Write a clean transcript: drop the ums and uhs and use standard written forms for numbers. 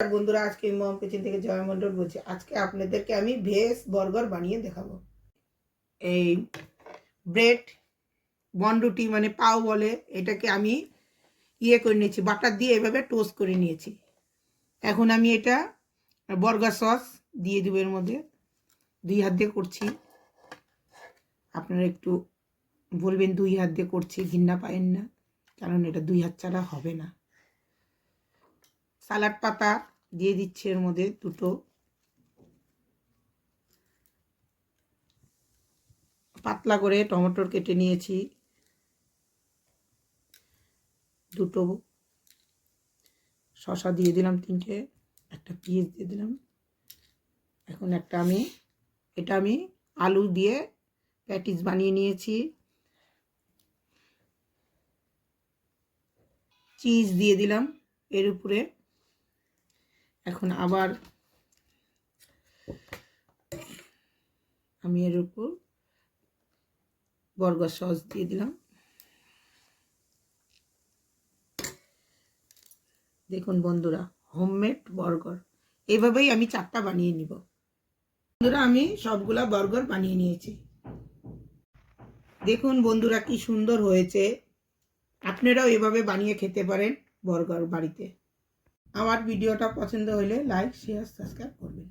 বন্ধুরা, আজকে মম কিচেন থেকে জয় মন্ডল বলছি। আজকে আপনাদেরকে আমি ভেজ বার্গার বানিয়ে দেখাবো। এই ব্রেড বনরুটি মানে পাও বলে, এটাকে আমি করে নিয়েছি, বাটার দিয়ে এভাবে টোস্ট করে নিয়েছি। এখন আমি এটা বার্গার সস দিয়ে দেবো এর মধ্যে। 2 হাত দিয়ে করছি, আপনারা একটু বলবেন 2 হাত দিয়ে করছি, ঘৃণা পায়েন না, কারণ এটা 2 হাত ছাড়া হবে না। সালাড পাতা দিয়ে দিচ্ছি এর মধ্যে 2টো, পাতলা করে টমেটোর কেটে নিয়েছি 2টো, শসা দিয়ে দিলাম 3টে, একটা পেঁয়াজ দিয়ে দিলাম। এখন এটা আমি আলু দিয়ে প্যাটিস বানিয়ে নিয়েছি, চিজ দিয়ে দিলাম এর উপরে। এখন আবার আমি এর উপর বার্গার সস দিয়ে দিলাম। দেখুন বন্ধুরা, হোমমেড বার্গার এইভাবেই আমি 4টা বানিয়ে নিব। বন্ধুরা, আমি সবগুলা বার্গার বানিয়ে নিয়েছি। দেখুন বন্ধুরা, কি সুন্দর হয়েছে। আপনারাও এভাবে বানিয়ে খেতে পারেন বার্গার বাড়িতে। আমার ভিডিওটা পছন্দ হলে লাইক, শেয়ার, সাবস্ক্রাইব করবেন।